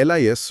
LIS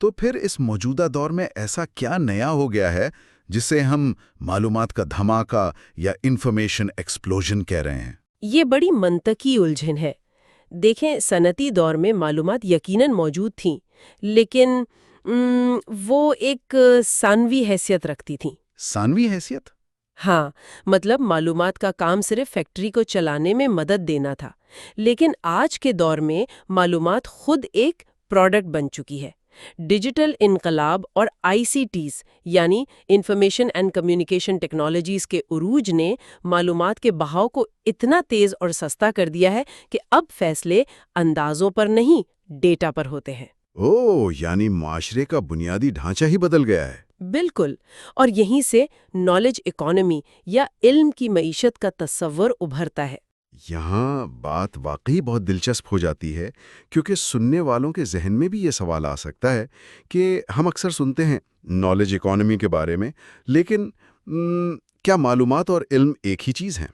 تو پھر اس موجودہ دور میں ایسا کیا نیا ہو گیا ہے جسے ہم معلومات کا دھماکہ یا انفارمیشن ایکسپلوژن کہہ رہے ہیں؟ یہ بڑی منطقی الجھن ہے۔ دیکھیں، صنعتی دور میں معلومات یقیناً موجود تھیں، لیکن وہ ایک ثانوی حیثیت رکھتی تھیں۔ ثانوی حیثیت؟ ہاں، مطلب معلومات کا کام صرف فیکٹری کو چلانے میں مدد دینا تھا، لیکن آج کے دور میں معلومات خود ایک پروڈکٹ بن چکی ہے۔ ڈیجیٹل انقلاب اور ICTs یعنی انفارمیشن اینڈ کمیونیکیشن ٹیکنالوجیز کے عروج نے معلومات کے بہاؤ کو اتنا تیز اور سستا کر دیا ہے کہ اب فیصلے اندازوں پر نہیں، ڈیٹا پر ہوتے ہیں۔ یعنی معاشرے کا بنیادی ڈھانچہ ہی بدل گیا ہے۔ بالکل، اور یہیں سے نالج اکانومی یا علم کی معیشت کا تصور ابھرتا ہے۔ یہاں بات واقعی بہت دلچسپ ہو جاتی ہے، کیونکہ سننے والوں کے ذہن میں بھی یہ سوال آ سکتا ہے کہ ہم اکثر سنتے ہیں نالج اکانومی کے بارے میں، لیکن کیا معلومات اور علم ایک ہی چیز ہیں؟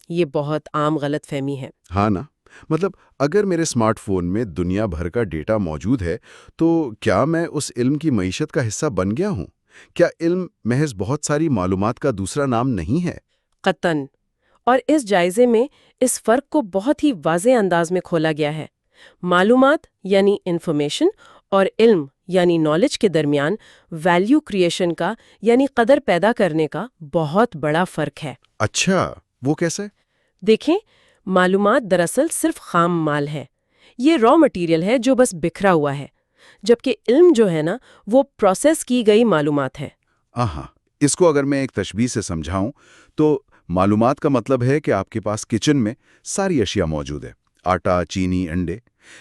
یہ بہت عام غلط فہمی ہے۔ ہاں نا، مطلب اگر میرے اسمارٹ فون میں دنیا بھر کا ڈیٹا موجود ہے تو کیا میں اس علم کی معیشت کا حصہ بن گیا ہوں؟ کیا علم محض بہت ساری معلومات کا دوسرا نام نہیں ہے؟ قطعاً، اور اس جائزے میں اس فرق کو بہت ہی واضح انداز میں کھولا گیا ہے۔ معلومات یعنی انفارمیشن اور علم یعنی نالج کے درمیان ویلیو کریشن کا یعنی قدر پیدا کرنے کا بہت بڑا فرق ہے۔ اچھا، وہ کیسے؟ دیکھیں، معلومات دراصل صرف خام مال ہے، یہ را مٹیریل ہے جو بس بکھرا ہوا ہے، جبکہ علم جو ہے نا وہ پروسیس کی گئی معلومات ہے۔ اس کو اگر میں ایک تشبیہ سے سمجھاؤں تو معلومات کا مطلب ہے کہ آپ کے پاس کچن میں ساری اشیاء موجود ہے، آٹا، چینی، انڈے،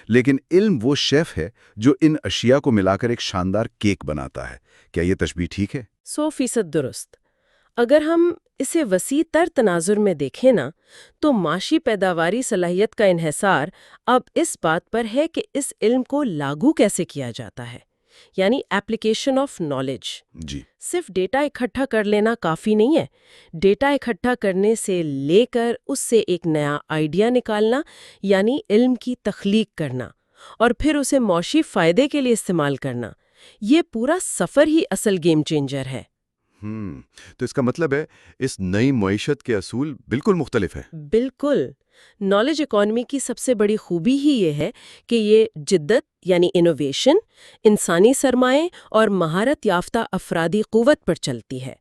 لیکن علم وہ شیف ہے جو ان اشیاء کو ملا کر ایک شاندار کیک بناتا ہے۔ کیا یہ تشبیہ ٹھیک ہے؟ 100% درست۔ اگر ہم اسے وسیع تر تناظر میں دیکھیں نا تو معاشی پیداواری صلاحیت کا انحصار اب اس بات پر ہے کہ اس علم کو لاگو کیسے کیا جاتا ہے، یعنی ایپلیکیشن آف نالج۔ جی، صرف ڈیٹا اکٹھا کر لینا کافی نہیں ہے، ڈیٹا اکٹھا کرنے سے لے کر اس سے ایک نیا آئیڈیا نکالنا یعنی علم کی تخلیق کرنا اور پھر اسے معاشی فائدے کے لیے استعمال کرنا، یہ پورا سفر ہی اصل گیم چینجر ہے۔ تو اس کا مطلب ہے اس نئی معیشت کے اصول بالکل مختلف ہیں۔ بالکل، نالج اکانومی کی سب سے بڑی خوبی ہی یہ ہے کہ یہ جدت یعنی انوویشن، انسانی سرمائے اور مہارت یافتہ افرادی قوت پر چلتی ہے۔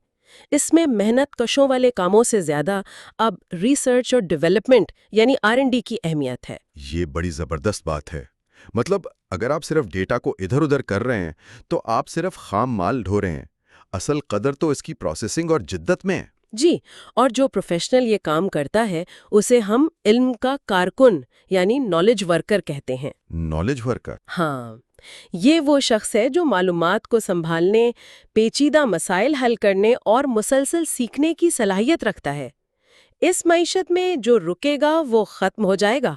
اس میں محنت کشوں والے کاموں سے زیادہ اب ریسرچ اور ڈیولپمنٹ یعنی R&D کی اہمیت ہے۔ یہ بڑی زبردست بات ہے۔ مطلب اگر آپ صرف ڈیٹا کو ادھر ادھر کر رہے ہیں تو آپ صرف خام مال ڈھو رہے ہیں، اصل قدر تو اس کی پروسیسنگ اور جدت میں ہے۔ جی، اور جو پروفیشنل یہ کام کرتا ہے اسے ہم علم کا کارکن یعنی نالج ورکر کہتے ہیں۔ Knowledge worker? ہاں، یہ وہ شخص ہے جو معلومات کو سنبھالنے، پیچیدہ مسائل حل کرنے اور مسلسل سیکھنے کی صلاحیت رکھتا ہے۔ اس معیشت میں جو رکے گا وہ ختم ہو جائے گا۔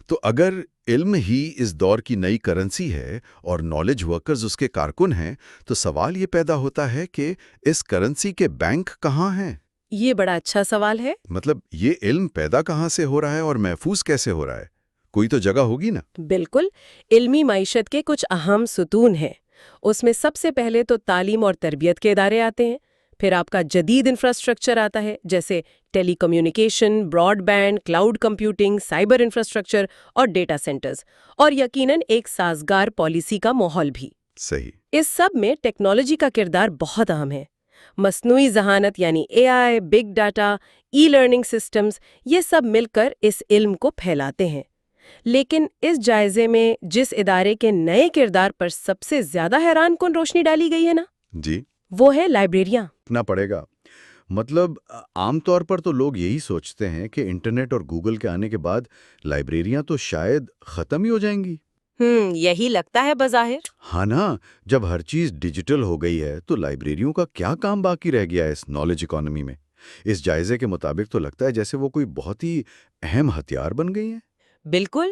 تو اگر علم ہی اس دور کی نئی کرنسی ہے اور نالج ورکرز اس کے کارکن ہیں، تو سوال یہ پیدا ہوتا ہے کہ اس کرنسی کے بینک کہاں ہیں؟ یہ بڑا اچھا سوال ہے۔ مطلب یہ علم پیدا کہاں سے ہو رہا ہے اور محفوظ کیسے ہو رہا ہے؟ کوئی تو جگہ ہوگی نا؟ بالکل، علمی معیشت کے کچھ اہم ستون ہیں۔ اس میں سب سے پہلے تو تعلیم اور تربیت کے ادارے آتے ہیں، پھر آپ کا جدید انفراسٹرکچر آتا ہے جیسے telecommunication, broadband, cloud computing, cyber infrastructure اور ڈیٹا سینٹرز، اور یقیناً ایک سازگار پالیسی کا ماحول بھی۔ صحیح۔ اس سب میں ٹیکنالوجی کا کردار بہت اہم ہے۔ مصنوعی ذہانت یعنی AI، big data, e learning systems, یہ سب مل کر اس علم کو پھیلاتے ہیں۔ لیکن اس جائزے میں جس ادارے کے نئے کردار پر سب سے زیادہ حیران کن روشنی ڈالی گئی ہے نا، جی، وہ ہے لائبریریاں۔ رکھنا پڑے گا۔ مطلب عام طور پر تو لوگ یہی سوچتے ہیں کہ انٹرنیٹ اور گوگل کے آنے کے بعد لائبریریاں تو شاید ختم ہی ہو جائیں گی۔ یہی لگتا ہے بظاہر۔ ہاں نا، جب ہر چیز ڈیجیٹل ہو گئی ہے تو لائبریریوں کا کیا کام باقی رہ گیا ہے اس نالج اکانومی میں؟ اس جائزے کے مطابق تو لگتا ہے جیسے وہ کوئی بہت ہی اہم ہتھیار بن گئی ہیں۔ بالکل،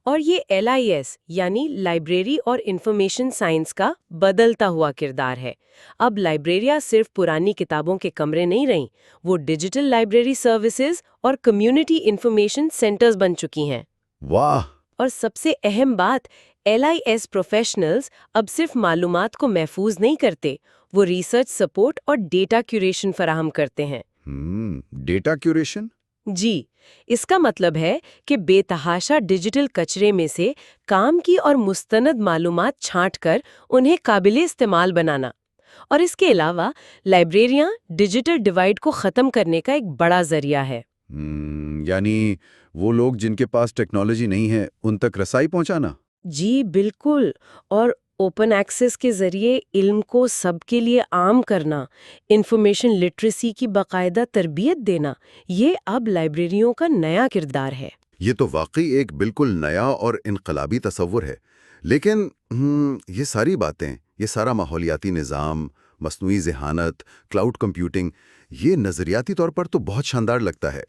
اور یہ LIS یعنی لائبریری اور انفارمیشن سائنس کا بدلتا ہوا کردار ہے۔ اب لائبریریاں صرف پرانی کتابوں کے کمرے نہیں رہیں، وہ ڈیجیٹل لائبریری سروسز اور کمیونٹی انفارمیشن سینٹرز بن چکی ہیں۔ واہ! اور سب سے اہم بات، LIS پروفیشنلز اب صرف معلومات کو محفوظ نہیں کرتے، وہ ریسرچ سپورٹ اور ڈیٹا کیوریشن فراہم کرتے ہیں۔ ڈیٹا کیوریشن؟ جی، اس کا مطلب ہے کہ بے تحاشا ڈیجیٹل کچرے میں سے کام کی اور مستند معلومات چھانٹ کر انہیں قابل استعمال بنانا۔ اور اس کے علاوہ لائبریریاں ڈیجیٹل ڈیوائیڈ کو ختم کرنے کا ایک بڑا ذریعہ ہے۔ یعنی وہ لوگ جن کے پاس ٹیکنالوجی نہیں ہے ان تک رسائی پہنچانا؟ جی بالکل، اور اوپن ایکسس کے ذریعے علم کو سب کے لیے عام کرنا، انفارمیشن لٹریسی کی باقاعدہ تربیت دینا، یہ اب لائبریریوں کا نیا کردار ہے۔ یہ تو واقعی ایک بالکل نیا اور انقلابی تصور ہے، لیکن یہ ساری باتیں، یہ سارا ماحولیاتی نظام، مصنوعی ذہانت، کلاؤڈ کمپیوٹنگ، یہ نظریاتی طور پر تو بہت شاندار لگتا ہے،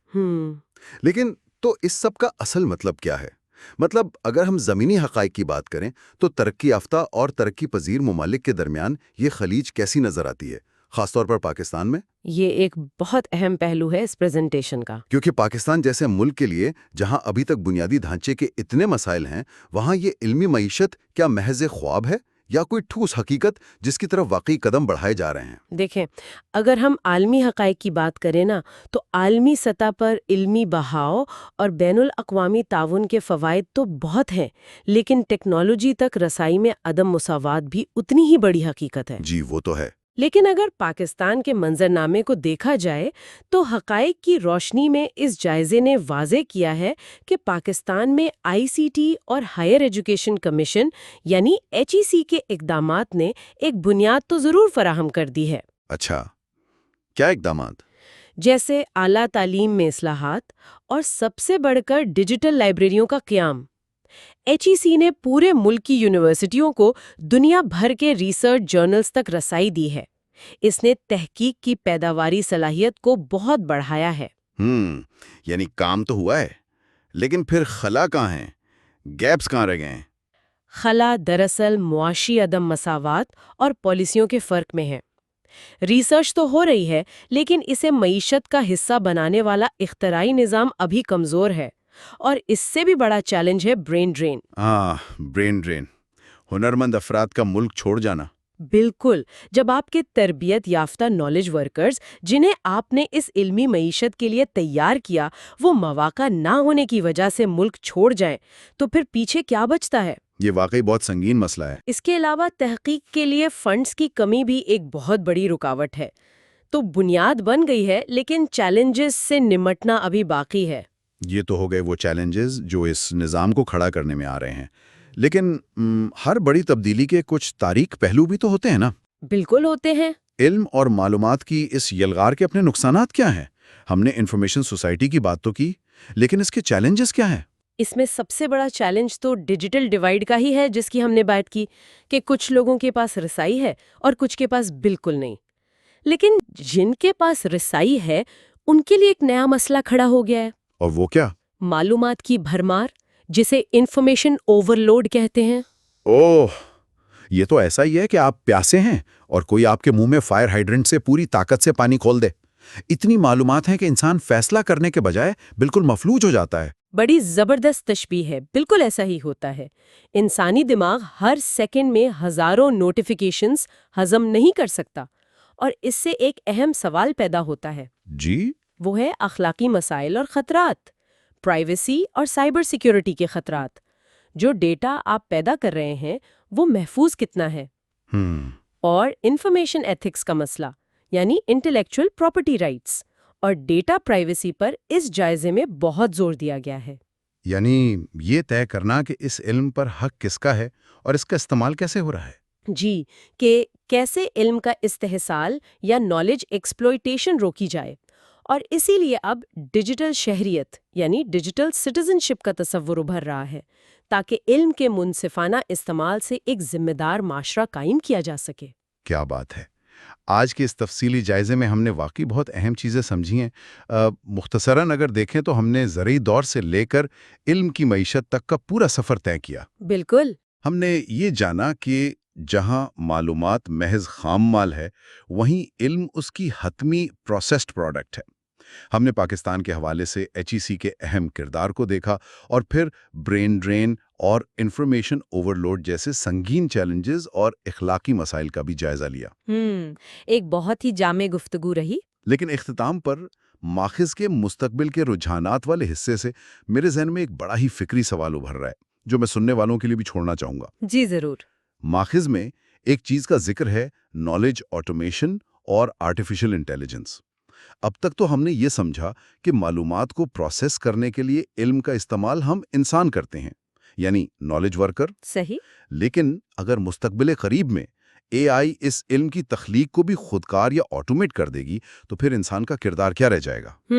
لیکن تو اس سب کا اصل مطلب کیا ہے؟ مطلب اگر ہم زمینی حقائق کی بات کریں تو ترقی یافتہ اور ترقی پذیر ممالک کے درمیان یہ خلیج کیسی نظر آتی ہے، خاص طور پر پاکستان میں؟ یہ ایک بہت اہم پہلو ہے اس پریزنٹیشن کا، کیونکہ پاکستان جیسے ملک کے لیے جہاں ابھی تک بنیادی ڈھانچے کے اتنے مسائل ہیں، وہاں یہ علمی معیشت کیا محض خواب ہے یا کوئی ٹھوس حقیقت جس کی طرف واقعی قدم بڑھائے جا رہے ہیں؟ دیکھیں، اگر ہم عالمی حقائق کی بات کریں نا، تو عالمی سطح پر علمی بہاؤ اور بین الاقوامی تعاون کے فوائد تو بہت ہیں، لیکن ٹیکنالوجی تک رسائی میں عدم مساوات بھی اتنی ہی بڑی حقیقت ہے۔ جی وہ تو ہے۔ لیکن اگر پاکستان کے منظرنامے کو دیکھا جائے تو حقائق کی روشنی میں اس جائزے نے واضح کیا ہے کہ پاکستان میں ICT اور ہائر ایجوکیشن کمیشن یعنی HEC کے اقدامات نے ایک بنیاد تو ضرور فراہم کر دی ہے۔ اچھا، کیا اقدامات؟ جیسے اعلیٰ تعلیم میں اصلاحات اور سب سے بڑھ کر ڈیجیٹل لائبریریوں کا قیام۔ HEC نے پورے ملک کی یونیورسٹیوں کو دنیا بھر کے ریسرچ جرنلز تک رسائی دی ہے۔ اس نے تحقیق کی پیداواری صلاحیت کو بہت بڑھایا ہے۔ یعنی کام تو ہوا ہے، لیکن پھر خلا کہاں ہیں؟ گیپس کہاں رہ گئے ہیں؟ خلا دراصل معاشی عدم مساوات اور پالیسیوں کے فرق میں ہے۔ ریسرچ تو ہو رہی ہے، لیکن اسے معیشت کا حصہ بنانے والا اختراعی نظام ابھی کمزور ہے، اور اس سے بھی بڑا چیلنج ہے برین ڈرین۔ برین ڈرین، ہنرمند افراد کا ملک چھوڑ جانا۔ بالکل، جب آپ کے تربیت یافتہ نالج ورکرز جنہیں آپ نے اس علمی معیشت کے لیے تیار کیا وہ مواقع نہ ہونے کی وجہ سے ملک چھوڑ جائیں تو پھر پیچھے کیا بچتا ہے؟ یہ واقعی بہت سنگین مسئلہ ہے۔ اس کے علاوہ تحقیق کے لیے فنڈز کی کمی بھی ایک بہت بڑی رکاوٹ ہے۔ تو بنیاد بن گئی ہے، لیکن چیلنجز سے نمٹنا ابھی باقی ہے۔ یہ تو ہو گئے وہ چیلنجز جو اس نظام کو کھڑا کرنے میں آ رہے ہیں، لیکن ہر بڑی تبدیلی کے کچھ تاریک پہلو بھی تو ہوتے ہیں نا؟ بالکل ہوتے ہیں۔ علم اور معلومات کی اس یلغار کے اپنے نقصانات کیا ہیں؟ ہم نے انفارمیشن سوسائٹی کی بات تو کی، لیکن اس کے چیلنجز کیا ہیں؟ اس میں سب سے بڑا چیلنج تو ڈیجیٹل ڈیوائیڈ کا ہی ہے، جس کی ہم نے بات کی کہ کچھ لوگوں کے پاس رسائی ہے اور کچھ کے پاس بالکل نہیں۔ لیکن جن کے پاس رسائی ہے ان کے لیے ایک نیا مسئلہ کھڑا ہو گیا ہے۔ اور وہ کیا؟ معلومات کی بھرمار، جسے انفارمیشن اوور لوڈ کہتے ہیں۔ اوہ، یہ تو ایسا ہی ہے کہ آپ پیاسے ہیں اور کوئی آپ کے منہ میں فائر ہائیڈرنٹ سے پوری طاقت سے پانی کھول دے۔ اتنی معلومات ہیں کہ انسان فیصلہ کرنے کے بجائے بالکل مفلوج ہو جاتا ہے۔ بڑی زبردست تشبیہ ہے، بالکل ایسا ہی ہوتا ہے۔ انسانی دماغ ہر سیکنڈ میں ہزاروں نوٹیفیکیشنز ہضم نہیں کر سکتا، اور اس سے ایک اہم سوال پیدا ہوتا ہے۔ جی؟ وہ ہے اخلاقی مسائل اور خطرات، پرائیویسی اور سائبر سیکیورٹی کے خطرات۔ جو ڈیٹا آپ پیدا کر رہے ہیں وہ محفوظ کتنا ہے؟ اور انفارمیشن ایتھکس کا مسئلہ، یعنی انٹلیکچوئل پراپرٹی رائٹس اور ڈیٹا پرائیویسی پر اس جائزے میں بہت زور دیا گیا ہے۔ یعنی یہ طے کرنا کہ اس علم پر حق کس کا ہے اور اس کا استعمال کیسے ہو رہا ہے۔ جی، کہ کیسے علم کا استحصال یا نالج ایکسپلوئٹیشن روکی جائے، اور اسی لیے اب ڈیجیٹل شہریت یعنی ڈیجیٹل سٹیزن شپ کا تصور ابھر رہا ہے، تاکہ علم کے منصفانہ استعمال سے ایک ذمہ دار معاشرہ قائم کیا جا سکے۔ کیا بات ہے! آج کے اس تفصیلی جائزے میں ہم نے واقعی بہت اہم چیزیں سمجھی ہیں۔ مختصراً اگر دیکھیں تو ہم نے زرعی دور سے لے کر علم کی معیشت تک کا پورا سفر طے کیا۔ بالکل۔ ہم نے یہ جانا کہ جہاں معلومات محض خام مال ہے، وہیں علم اس کی حتمی پروسیسڈ پروڈکٹ ہے۔ ہم نے پاکستان کے حوالے سے HEC کے اہم کردار کو دیکھا، اور پھر برین ڈرین اور انفارمیشن اوورلوڈ جیسے سنگین چیلنجز اور اخلاقی مسائل کا بھی جائزہ لیا۔ ایک بہت ہی جامع گفتگو رہی۔ لیکن اختتام پر ماخذ کے مستقبل کے رجحانات والے حصے سے میرے ذہن میں ایک بڑا ہی فکری سوال ابھر رہا ہے جو میں سننے والوں کے لیے بھی چھوڑنا چاہوں گا۔ جی ضرور۔ ماخذ میں ایک چیز کا ذکر ہے، نالج آٹومیشن اور آرٹیفیشل انٹیلیجنس۔ اب تک تو ہم نے یہ سمجھا کہ معلومات کو پروسیس کرنے کے لیے علم کا استعمال ہم انسان کرتے ہیں، یعنی نالج ورکر۔ صحیح۔ لیکن اگر مستقبل قریب میں اے آئی اس علم کی تخلیق کو بھی خودکار یا آٹومیٹ کر دے گی تو پھر انسان کا کردار کیا رہ جائے گا؟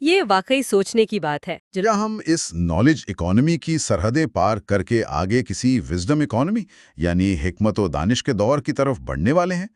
یہ واقعی سوچنے کی بات ہے۔ کیا ہم اس نالج اکانومی کی سرحدیں پار کر کے آگے کسی وزڈم اکانومی یعنی حکمت و دانش کے دور کی طرف بڑھنے والے ہیں،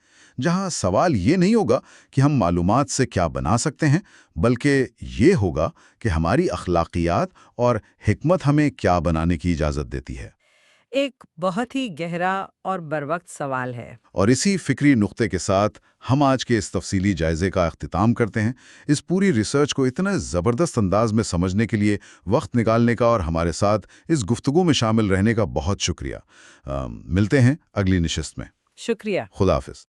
جہاں سوال یہ نہیں ہوگا کہ ہم معلومات سے کیا بنا سکتے ہیں، بلکہ یہ ہوگا کہ ہماری اخلاقیات اور حکمت ہمیں کیا بنانے کی اجازت دیتی ہے؟ ایک بہت ہی گہرا اور بروقت سوال ہے۔ اور اسی فکری نقطے کے ساتھ ہم آج کے اس تفصیلی جائزے کا اختتام کرتے ہیں۔ اس پوری ریسرچ کو اتنا زبردست انداز میں سمجھنے کے لیے وقت نکالنے کا اور ہمارے ساتھ اس گفتگو میں شامل رہنے کا بہت شکریہ۔ ملتے ہیں اگلی نشست میں۔ شکریہ۔ خدا حافظ۔